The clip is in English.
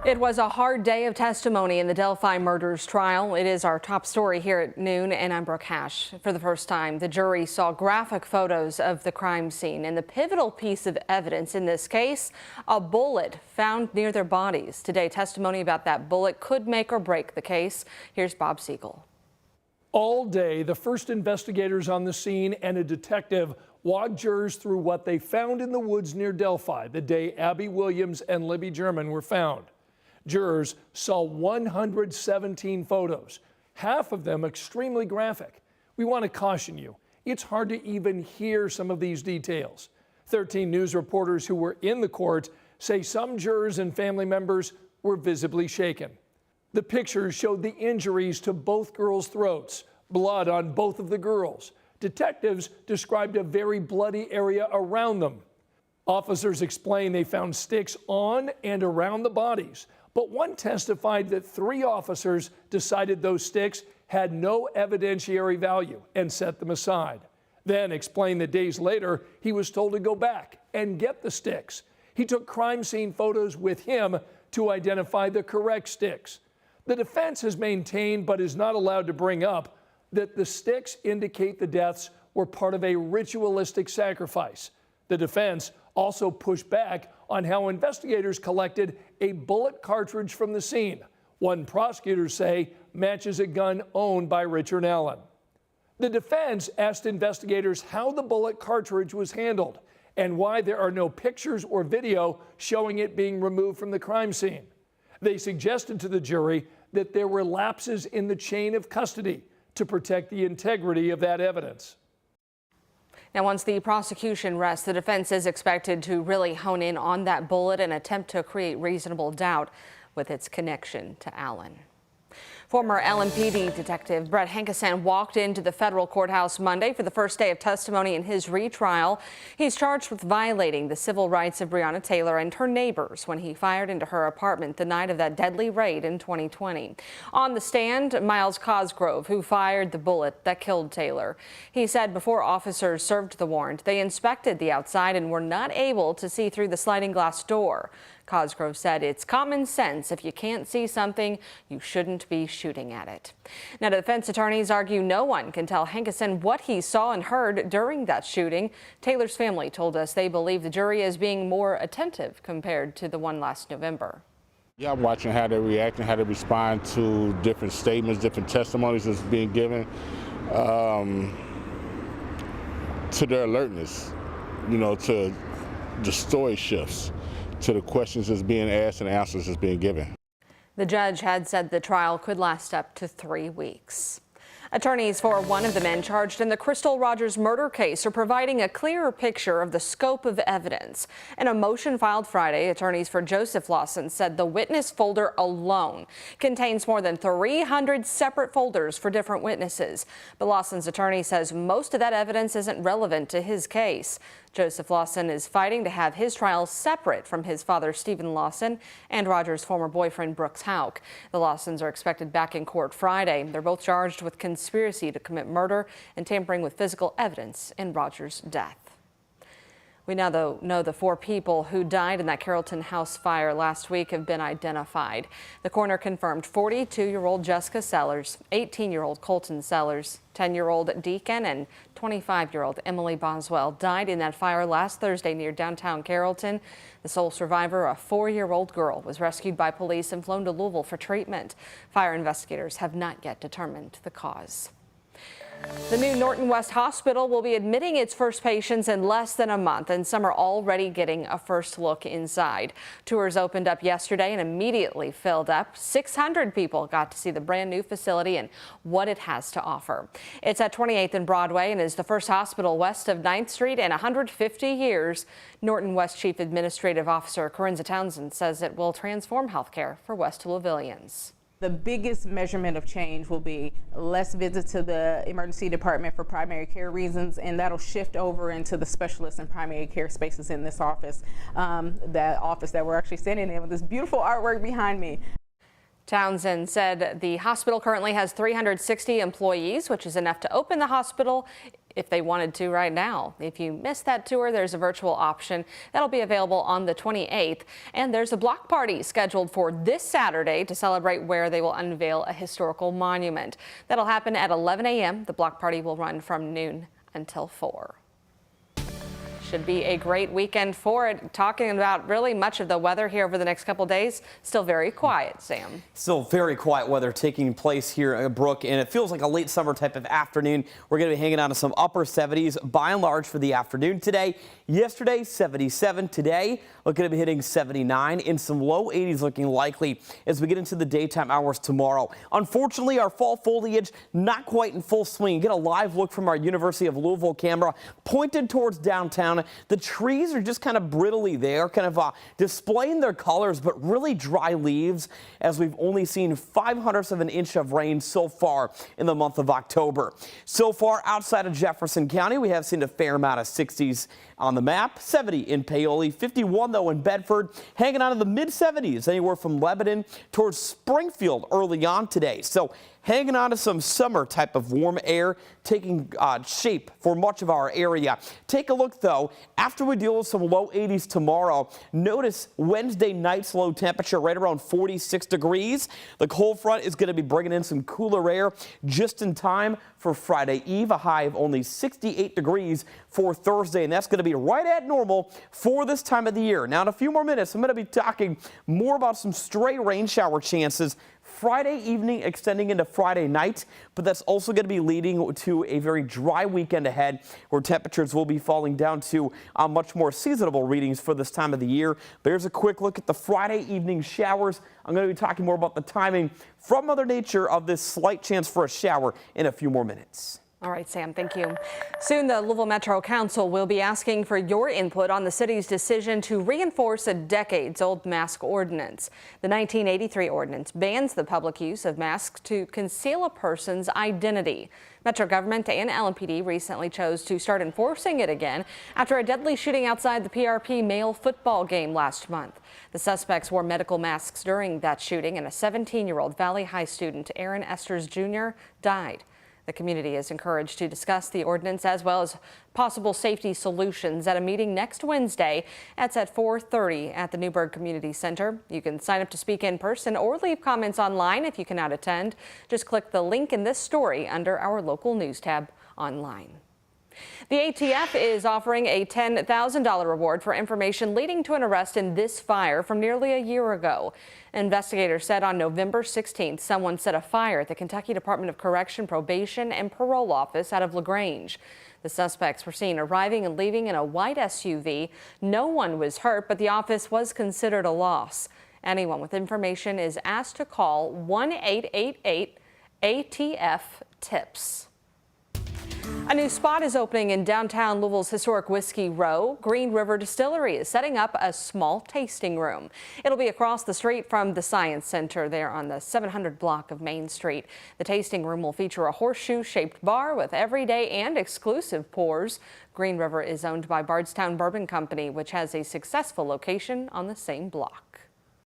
It was a hard day of testimony in the Delphi murders trial. It is our top story here at noon, and I'm Brooke Hash. For the first time, the jury saw graphic photos of the crime scene, and the pivotal piece of evidence in this case, a bullet found near their bodies. Today, testimony about that bullet could make or break the case. Here's Bob Siegel. All day, the first investigators on the scene and a detective walked jurors through what they found in the woods near Delphi the day Abby Williams and Libby German were found. Jurors saw 117 photos, half of them extremely graphic. We want to caution you, it's hard to even hear some of these details. 13 news reporters who were in the court say some jurors and family members were visibly shaken. The pictures showed the injuries to both girls' throats, blood on both of the girls. Detectives described a very bloody area around them. Officers explained they found sticks on and around the bodies, but one testified that 3 officers decided those sticks had no evidentiary value and set them aside. Then explained that days later, he was told to go back and get the sticks. He took crime scene photos with him to identify the correct sticks. The defense has maintained, but is not allowed to bring up, that the sticks indicate the deaths were part of a ritualistic sacrifice. The defense also pushed back on how investigators collected a bullet cartridge from the scene. One prosecutors say matches a gun owned by Richard Allen. The defense asked investigators how the bullet cartridge was handled and why there are no pictures or video showing it being removed from the crime scene. They suggested to the jury that there were lapses in the chain of custody to protect the integrity of that evidence. Now, once the prosecution rests, the defense is expected to really hone in on that bullet and attempt to create reasonable doubt with its connection to Allen. Former LMPD detective Brett Hankison walked into the federal courthouse Monday for the first day of testimony in his retrial. He's charged with violating the civil rights of Banna Taylor and her neighbors when he fired into her apartment the night of that deadly raid in 2020. On the stand, Miles Cosgrove, who fired the bullet that killed Taylor. He said before officers served the warrant, they inspected the outside and were not able to see through the sliding glass door. Cosgrove said it's common sense. If you can't see something, you shouldn't be shooting at it. Now, defense attorneys argue no one can tell Hankison what he saw and heard during that shooting. Taylor's family told us they believe the jury is being more attentive compared to the one last November. Yeah, I'm watching how they react and how they respond to different statements, different testimonies that's being given, to their alertness, to the story shifts, to the questions that's being asked and answers that's being given. The judge had said the trial could last up to 3 weeks. Attorneys for one of the men charged in the Crystal Rogers murder case are providing a clearer picture of the scope of evidence. In a motion filed Friday, attorneys for Joseph Lawson said the witness folder alone contains more than 300 separate folders for different witnesses. But Lawson's attorney says most of that evidence isn't relevant to his case. Joseph Lawson is fighting to have his trial separate from his father, Stephen Lawson, and Rogers' former boyfriend, Brooks Houck. The Lawsons are expected back in court Friday. They're both charged with conspiracy to commit murder and tampering with physical evidence in Rogers' death. We now, though, know the 4 people who died in that Carolton house fire last week have been identified. The coroner confirmed 42-year-old Jessica Sellers, 18-year-old Colton Sellers, 10-year-old Deacon, and 25-year-old Emily Boswell died in that fire last Thursday near downtown Carolton. The sole survivor, a 4-year-old girl, was rescued by police and flown to Louisville for treatment. Fire investigators have not yet determined the cause. The new Norton West Hospital will be admitting its first patients in less than a month, and some are already getting a first look inside. Tours opened up yesterday and immediately filled up. 600 people got to see the brand new facility and what it has to offer. It's at 28th and Broadway and is the first hospital west of 9th Street in 150 years. Norton West Chief Administrative Officer Corinza Townsend says it will transform healthcare for West Louisvillians. The biggest measurement of change will be less visits to the emergency department for primary care reasons, and that'll shift over into the specialist and primary care spaces in this office, that office that we're actually sitting in with this beautiful artwork behind me. Townsend said the hospital currently has 360 employees, which is enough to open the hospital if they wanted to right now. If you missed that tour, there's a virtual option that'll be available on the 28th. And there's a block party scheduled for this Saturday to celebrate where they will unveil a historical monument. That'll happen at 11 a.m. The block party will run from noon until 4. Should be a great weekend for it. Talking about really much of the weather here over the next couple days. Still very quiet, Sam. Still very quiet weather taking place here at Brook, and it feels like a late summer type of afternoon. We're going to be hanging out to some upper 70s by and large for the afternoon today. Yesterday, 77. Today, looking to be hitting 79 and some low 80s looking likely as we get into the daytime hours tomorrow. Unfortunately, our fall foliage not quite in full swing. Get a live look from our University of Louisville camera pointed towards downtown. The trees are just kind of brittly there, kind of displaying their colors, but really dry leaves as we've only seen 0.05 of an inch of rain so far in the month of October. So far outside of Jefferson County, we have seen a fair amount of 60s on the map. 70 in Paoli, 51 though in Bedford, hanging out in the mid 70s anywhere from Lebanon towards Springfield early on today. So hanging on to some summer type of warm air taking shape for much of our area. Take a look though, after we deal with some low 80s tomorrow, notice Wednesday night's low temperature right around 46 degrees. The cold front is going to be bringing in some cooler air just in time for Friday Eve, a high of only 68 degrees for Thursday, and that's going to be right at normal for this time of the year. Now in a few more minutes, I'm going to be talking more about some stray rain shower chances Friday evening extending into Friday night, but that's also going to be leading to a very dry weekend ahead where temperatures will be falling down to much more seasonable readings for this time of the year. But here's a quick look at the Friday evening showers. I'm going to be talking more about the timing from Mother Nature of this slight chance for a shower in a few more minutes. All right, Sam, thank you. Soon, the Louisville Metro Council will be asking for your input on the city's decision to reinforce a decades-old mask ordinance. The 1983 ordinance bans the public use of masks to conceal a person's identity. Metro government and LMPD recently chose to start enforcing it again after a deadly shooting outside the PRP male football game last month. The suspects wore medical masks during that shooting, and a 17-year-old Valley High student, Aaron Esters Jr., died. The community is encouraged to discuss the ordinance as well as possible safety solutions at a meeting next Wednesday. That's at 4:30 at the Newburgh Community Center. You can sign up to speak in person or leave comments online if you cannot attend. Just click the link in this story under our local news tab online. The ATF is offering a $10,000 reward for information leading to an arrest in this fire from nearly a year ago. Investigators said on November 16th, someone set a fire at the Kentucky Department of Correction, Probation and Parole Office out of LaGrange. The suspects were seen arriving and leaving in a white SUV. No one was hurt, but the office was considered a loss. Anyone with information is asked to call 1-888-ATF-TIPS. A new spot is opening in downtown Louisville's historic Whiskey Row. Green River Distillery is setting up a small tasting room. It'll be across the street from the Science Center there on the 700 block of Main Street. The tasting room will feature a horseshoe-shaped bar with everyday and exclusive pours. Green River is owned by Bardstown Bourbon Company, which has a successful location on the same block.